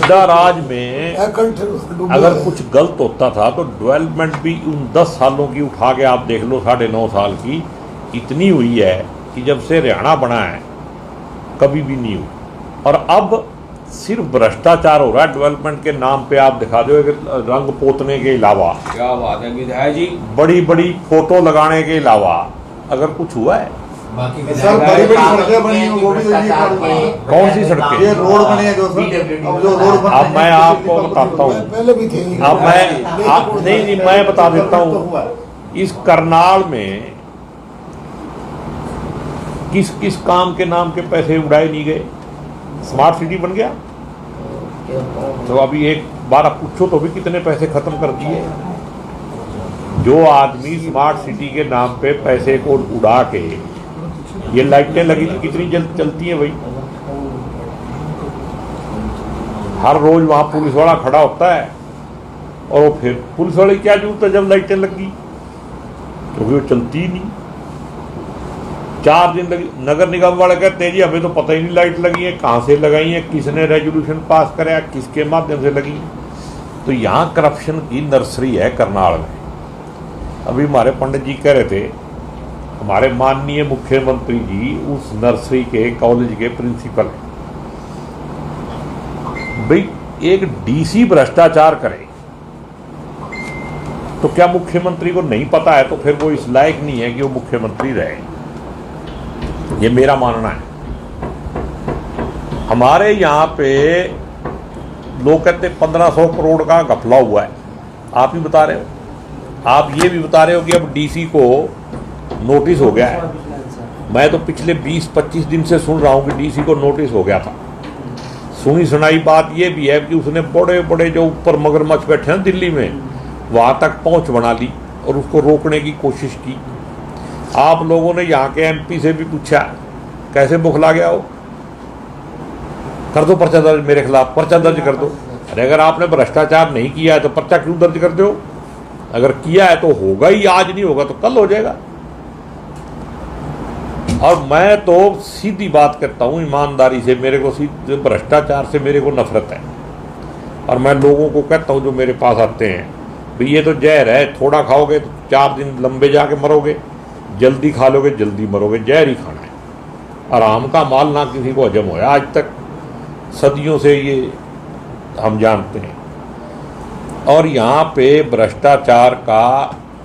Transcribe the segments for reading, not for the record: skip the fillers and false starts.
फरीदा राज में अगर कुछ गलत होता था तो डेवलपमेंट भी उन 10 सालों की उठा के आप देख लो, 9.5 साल की इतनी हुई है कि जब से हरियाणा बना है कभी भी नहीं हुई। और अब सिर्फ भ्रष्टाचार हो रहा है डेवलपमेंट के नाम पे। आप दिखा दो कि रंग पोतने के अलावा, क्या बात है विधायक जी, बड़ी बड़ी फोटो लगाने के अलावा अगर कुछ हुआ है? सर बड़ी बड़ी सड़कें बनी हैं, वो भी तो ये कौन सी सड़कें? ये रोड बने हैं जो सर, अब जो रोड बने अब मैं आपको बताता हूँ, पहले भी थे। अब नहीं मैं बता देता हूँ। इस करनाल में किस किस काम के नाम के पैसे उड़ाए नहीं गए? स्मार्ट सिटी बन गया तो अभी एक बार आप पूछो तो भी कितने पैसे खत्म कर दिए। जो आदमी स्मार्ट सिटी के नाम पे पैसे को उड़ा के, ये लाइटें लगी थी कितनी जल्द चलती हैं भाई? हर रोज वहां पुलिस वाला खड़ा होता है और फिर पुलिस वाले क्या जरूरत है जब लाइटें लगी, क्योंकि वो चलती ही नहीं। 4 दिन लगी। नगर निगम वाले कहते हैं जी हमें तो पता ही नहीं लाइट लगी है, कहाँ से लगाई है, किसने रेजोल्यूशन पास कराया, किसके माध्यम से लगी। तो यहाँ करप्शन की नर्सरी है करनाल में। अभी हमारे पंडित जी कह रहे थे, हमारे माननीय मुख्यमंत्री जी उस नर्सरी के कॉलेज के प्रिंसिपल हैं। भाई एक डीसी भ्रष्टाचार करे तो क्या मुख्यमंत्री को नहीं पता है? तो फिर वो इस लायक नहीं है कि वो मुख्यमंत्री रहे। ये मेरा मानना है। हमारे यहाँ पे लोग कहते 1500 करोड़ का घपला हुआ है। आप ही बता रहे हो, आप ये भी बता रहे हो कि अब डीसी को नोटिस हो गया है। मैं तो पिछले 20-25 दिन से सुन रहा हूं कि डीसी को नोटिस हो गया था। सुनी सुनाई बात ये भी है कि उसने बड़े बड़े जो ऊपर मगरमच्छ बैठे हैं दिल्ली में, वहां तक पहुंच बना ली और उसको रोकने की कोशिश की। आप लोगों ने यहाँ के एमपी से भी पूछा कैसे बुखला गया हो, कर दो पर्चा दर्ज मेरे खिलाफ, पर्चा दर्ज कर दो। अरे अगर आपने भ्रष्टाचार नहीं किया है तो पर्चा क्यों दर्ज करते हो? अगर किया है तो होगा ही, आज नहीं होगा तो कल हो जाएगा। और मैं तो सीधी बात करता हूँ ईमानदारी से, मेरे को भ्रष्टाचार से मेरे को नफरत है। और मैं लोगों को कहता हूँ जो मेरे पास आते हैं, भाई ये तो जहर है, थोड़ा खाओगे तो 4 दिन लंबे जाके मरोगे, जल्दी खा लोगे जल्दी मरोगे, जहर ही खाना है। आराम का माल ना किसी को हजम होया आज तक, सदियों से ये हम जानते हैं। और यहाँ पे भ्रष्टाचार का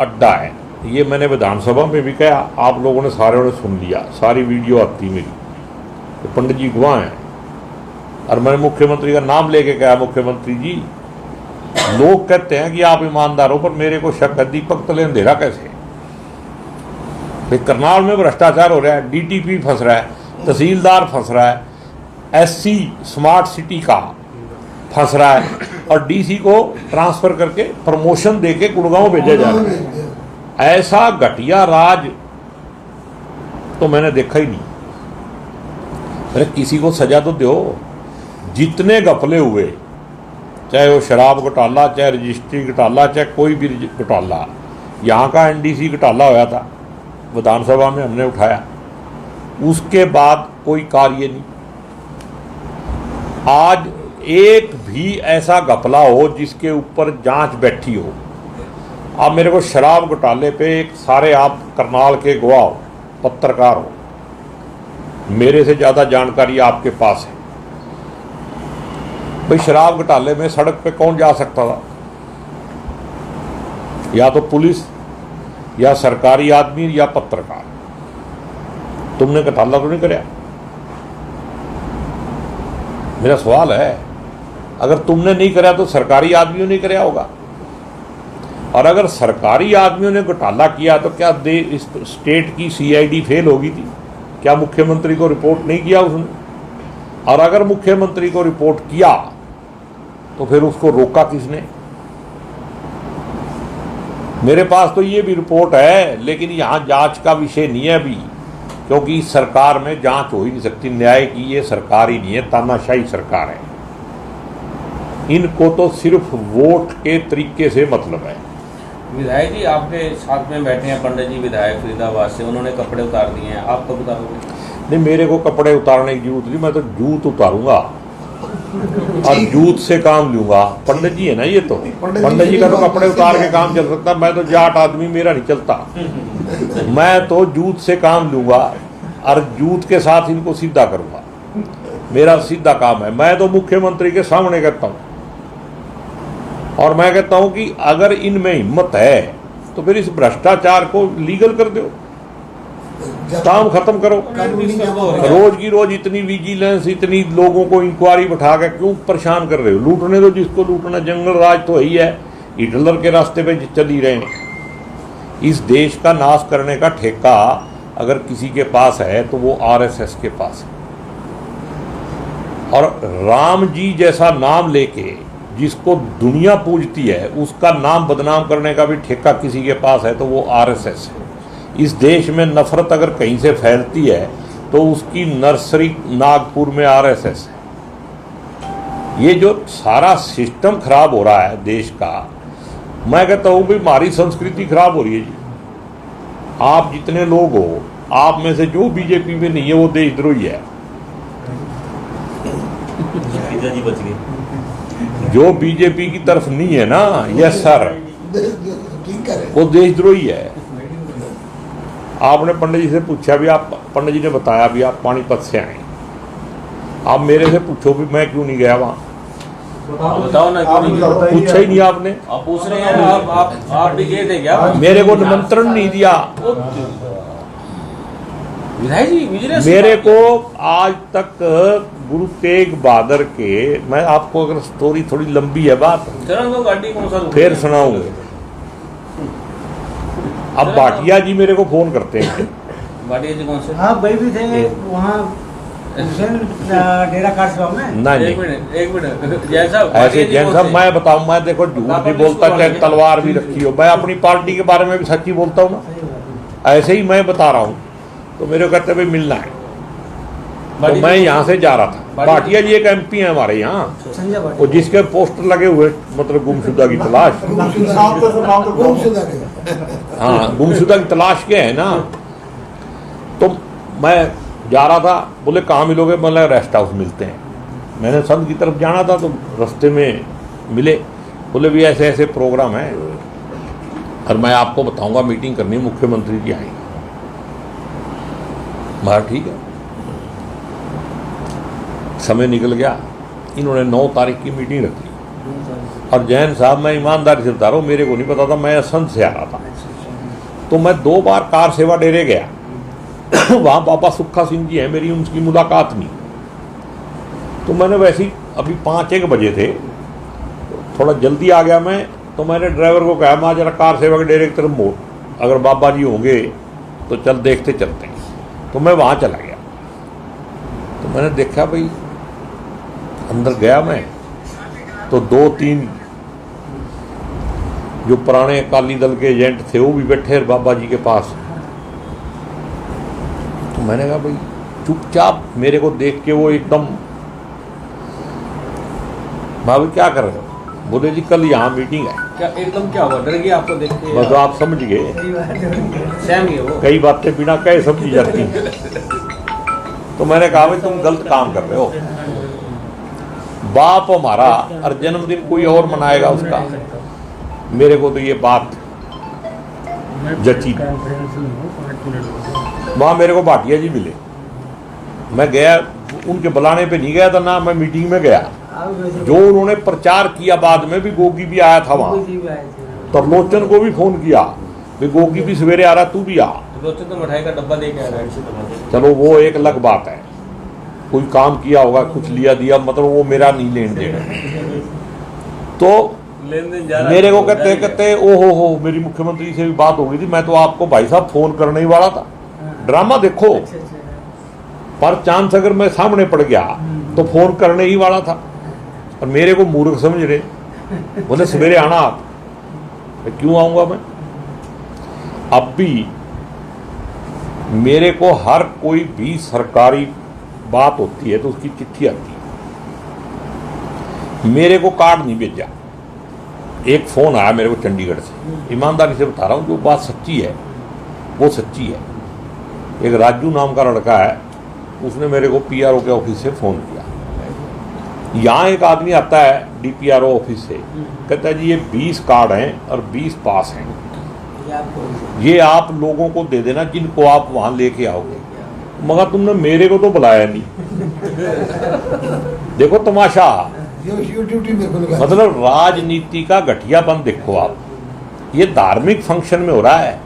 अड्डा है। ये मैंने विधानसभा में भी कहा, आप लोगों ने सारे ने सुन लिया, सारी वीडियो आती मेरी, तो पंडित जी गवाह हैं। और मैंने मुख्यमंत्री का नाम लेके कहा, मुख्यमंत्री जी लोग कहते हैं कि आप ईमानदार हो, पर मेरे को शक है दीपक तले अंधेरा कैसे? करनाल में भ्रष्टाचार हो रहा है, डीटीपी फंस रहा है, तहसीलदार फंस रहा है, एससी स्मार्ट सिटी का फंस रहा है, और डीसी को ट्रांसफर करके प्रमोशन देके गुड़गांव भेजा जा रहा है। ऐसा घटिया राज तो मैंने देखा ही नहीं। अरे किसी को सजा तो दो। जितने घपले हुए, चाहे वो शराब घोटाला, चाहे रजिस्ट्री घोटाला, चाहे कोई भी घोटाला, यहाँ का एनडीसी घोटाला होया था, विधानसभा में हमने उठाया, उसके बाद कोई कार्य नहीं। आज एक भी ऐसा घपला हो जिसके ऊपर जांच बैठी हो। आप मेरे को शराब घोटाले पे एक सारे आप करनाल के गवाह हो, पत्रकार हो, मेरे से ज़्यादा जानकारी आपके पास है। भाई शराब घोटाले में सड़क पे कौन जा सकता था? या तो पुलिस, या सरकारी आदमी, या पत्रकार। तुमने घोटाला तो नहीं कराया? मेरा सवाल है, अगर तुमने नहीं कराया तो सरकारी आदमियों ने कराया होगा। और अगर सरकारी आदमियों ने घोटाला किया तो क्या इस स्टेट की सीआईडी फेल होगी थी? क्या मुख्यमंत्री को रिपोर्ट नहीं किया उसने? और अगर मुख्यमंत्री को रिपोर्ट किया तो फिर उसको रोका किसने? मेरे पास तो ये भी रिपोर्ट है, लेकिन यहाँ जांच का विषय नहीं है अभी, क्योंकि सरकार में जांच हो ही नहीं सकती। न्याय की ये सरकार ही नहीं है, तानाशाही सरकार है। इनको तो सिर्फ वोट के तरीके से मतलब है। विधायक जी आपके साथ में बैठे हैं पंडित जी विधायक फरीदाबाद से, उन्होंने कपड़े उतार दिए हैं, आप कब उतारोगे? नहीं, मेरे को कपड़े उतारने की जरूरत नहीं, मैं तो जूत उतारूंगा। और जूत से काम लूंगा। पंडित जी है ना ये तो, पंडित जी का तो कपड़े उतार के काम चल सकता, मैं तो जाट आदमी, मेरा नहीं चलता। मैं तो जूत से काम लूंगा और जूत के साथ इनको सीधा करूंगा, मेरा सीधा काम है। मैं तो मुख्यमंत्री के सामने कहता हूं और मैं कहता हूं कि अगर इनमें हिम्मत है तो फिर इस भ्रष्टाचार को लीगल कर दो, काम खत्म करो। रोज की रोज इतनी विजिलेंस, इतनी लोगों को इंक्वायरी बैठा के क्यों परेशान कर रहे हो? लूटने दो जिसको लूटना, जंगल राज तो ही है, हिटलर के रास्ते पे चल ही रहे हैं। इस देश का नाश करने का ठेका अगर किसी के पास है तो वो आरएसएस के पास है। और राम जी जैसा नाम लेके जिसको दुनिया पूजती है, उसका नाम बदनाम करने का भी ठेका किसी के पास है तो वो आरएसएस है। इस देश में नफरत अगर कहीं से फैलती है तो उसकी नर्सरी नागपुर में आरएसएस है। ये जो सारा सिस्टम खराब हो रहा है देश का, मैं कहता हूं भाई हमारी संस्कृति खराब हो रही है जी। आप जितने लोग हो, आप में से जो बीजेपी में नहीं है वो देशद्रोही है। जो बीजेपी की तरफ नहीं है ना, यस सर, वो देशद्रोही है। आपने पंडित जी से पूछा भी, आप पंडित जी ने बताया भी आप पानीपत से आए। आप मेरे से पूछो भी मैं क्यों नहीं गया वहां, बताओ ना, पूछा ही नहीं आपने। आप पूछ रहे हैं, आप भी गए थे क्या? मेरे को निमंत्रण नहीं दिया विधायक जी, विजिलेंस मेरे को आज तक। गुरु तेग बहादुर के, मैं आपको अगर स्टोरी थोड़ी लंबी है बात, गाड़ी कौन सा फिर सुनाऊंगा। अब भाटिया जी मेरे को फोन करते हैं। भाटिया जी कौन से? हाँ भाई भी थे वहाँ डेरा कासवा में। नहीं एक मिनट जैन साहब, ऐसे जैन साहब मैं बताऊं, मैं देखो झूठ नहीं बोलता, चाहे तलवार भी रखी हो। मैं अपनी पार्टी के बारे में भी सच्ची बोलता हूँ ना, ऐसे ही मैं बता रहा हूँ। तो मेरे को कहते भाई मिलना है, तो मैं यहाँ से जा रहा था। भाटिया जी एक एमपी है हमारे यहाँ, वो जिसके पोस्टर लगे हुए, मतलब गुमशुदा की तलाश। हाँ, गुमशुदा की तलाश के है ना। तो मैं जा रहा था, बोले कहाँ मिलोगे? मतलब रेस्ट हाउस मिलते हैं। मैंने संत की तरफ जाना था तो रास्ते में मिले, बोले भी ऐसे ऐसे प्रोग्राम है और मैं आपको बताऊंगा, मीटिंग करनी, मुख्यमंत्री जी आएंगे। मैं ठीक है। समय निकल गया, इन्होंने 9 तारीख की मीटिंग रखी। और जैन साहब, मैं ईमानदारी से बता रहा हूँ, मेरे को नहीं पता था, मैं असंध से आ रहा था। तो मैं 2 बार कार सेवा डेरे गया। वहाँ बाबा सुक्खा सिंह जी हैं, मेरी उनकी मुलाकात नहीं। तो मैंने वैसे ही, अभी 5-1 बजे थे, थोड़ा जल्दी आ गया मैं। तो मैंने ड्राइवर को कहा, मैं जरा कार सेवा के डेरे की तरफ मोड़, अगर बाबा जी होंगे तो चल देखते चलते हैं। तो मैं वहाँ चला गया। तो मैंने देखा भाई, अंदर गया मैं तो 2-3 जो पुराने अकाली दल के एजेंट थे वो भी बैठे बाबा जी के पास। तो मैंने कहा भाई, चुपचाप मेरे को देख के वो एकदम, भाभी क्या कर रहे हो? बोले जी कल यहाँ मीटिंग है। क्या एकदम क्या हुआ? डर गया आपको देख के? बस आप समझ गए, सहम गए वो। कई बातें बिना कहे समझी जाती हैं। तो मैंने कहा भाई तुम गलत काम कर रहे हो। बाप हमारा और जन्मदिन कोई और मनाएगा उसका। मेरे को तो ये बात जची। वहाँ मेरे को भाटिया जी मिले। मैं गया, उनके बुलाने पे नहीं गया था ना, मैं मीटिंग में गया। जो उन्होंने प्रचार किया, बाद में भी गोगी भी आया था वहाँ। तब लोचन को भी फोन किया, गोगी भी सवेरे आ रहा, तू भी आ। लोचन तो मिठाई का डब्बा लेके आया। चलो वो एक अलग बात है, कोई काम किया होगा, कुछ लिया दिया, मतलब वो मेरा नहीं लेन देन। तो मेरे को कहते ओहो, मेरी मुख्यमंत्री से भी बात हो गई थी, मैं तो आपको भाई साहब फोन करने ही वाला था। ड्रामा देखो, पर चांस अगर मैं सामने पड़ गया तो फोन करने ही वाला था। और मेरे को मूर्ख समझ रहे, बोले सवेरे आना आप। क्यों आऊंगा मैं? अब भी मेरे को हर कोई भी सरकारी बात होती है तो उसकी चिट्ठी आती है। मेरे को कार्ड नहीं भेजा। एक फोन आया मेरे को चंडीगढ़ से, ईमानदारी से बता रहा हूँ, जो बात सच्ची है वो सच्ची है। एक राजू नाम का लड़का है, उसने मेरे को पीआरओ के ऑफिस से फ़ोन किया। यहाँ एक आदमी आता है DPRO ऑफिस से, कहता है जी ये 20 कार्ड हैं और 20 पास हैं, ये आप लोगों को दे देना जिनको आप वहाँ लेके आओगे। मगर तुमने मेरे को तो बुलाया नहीं। देखो तमाशा, मतलब राजनीति का घटियापन देखो आप। ये धार्मिक फंक्शन में हो रहा है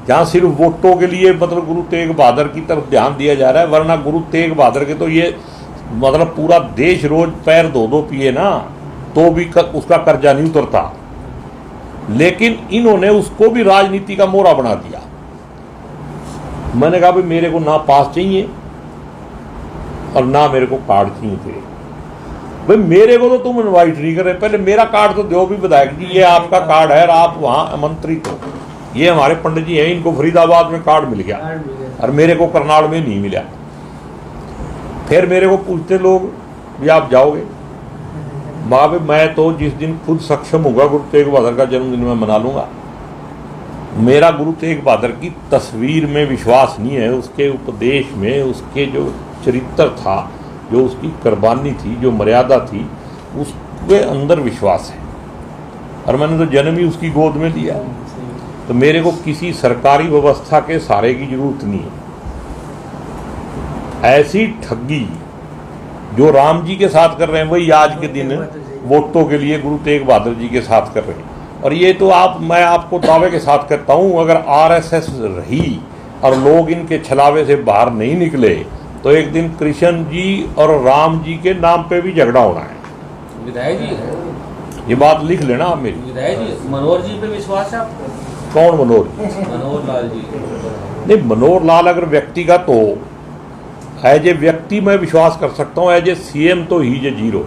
जहाँ सिर्फ वोटों के लिए मतलब गुरु तेग बहादुर की तरफ ध्यान दिया जा रहा है, वरना गुरु तेग बहादुर के तो ये मतलब पूरा देश रोज पैर धो पिए ना तो भी उसका कर्जा नहीं उतरता। लेकिन इन्होंने उसको भी राजनीति का मोहरा बना दिया। मैंने कहा भाई मेरे को ना पास चाहिए और ना मेरे को कार्ड चाहिए थे। भाई मेरे को तो तुम इनवाइट नहीं कर रहे, पहले मेरा कार्ड तो दो भी विधायक जी, ये आपका कार्ड है और आप वहाँ आमंत्रित हो। ये हमारे पंडित जी हैं, इनको फरीदाबाद में कार्ड मिल गया और मेरे को करनाल में नहीं मिला। फिर मेरे को पूछते लोग भी आप जाओगे? माँ भाई मैं तो जिस दिन खुद सक्षम होगा गुरु तेग बहादुर का जन्मदिन में मना लूंगा। मेरा गुरु तेग बहादुर की तस्वीर में विश्वास नहीं है, उसके उपदेश में, उसके जो चरित्र था, जो उसकी कुर्बानी थी, जो मर्यादा थी, उसके अंदर विश्वास है। और मैंने तो जन्म ही उसकी गोद में लिया, तो मेरे को किसी सरकारी व्यवस्था के सहारे की जरूरत नहीं है। ऐसी ठगी जो राम जी के साथ कर रहे हैं वही आज के दिन वोटों के लिए गुरु तेग बहादुर जी के साथ कर रहे हैं। और ये तो मैं आपको दावे के साथ कहता हूँ, अगर RSS रही और लोग इनके छलावे से बाहर नहीं निकले तो एक दिन कृष्ण जी और राम जी के नाम पे भी झगड़ा होना है। विधायक जी ये बात लिख लेना आप मेरी। विधायक जी मनोहर जी पे विश्वास है आपको? कौन मनोहर? मनोहर लाल जी। नहीं, मनोहर लाल अगर व्यक्तिगत हो, एज ए व्यक्ति मैं विश्वास कर सकता हूँ, एज ए CM तो ही जे जीरो।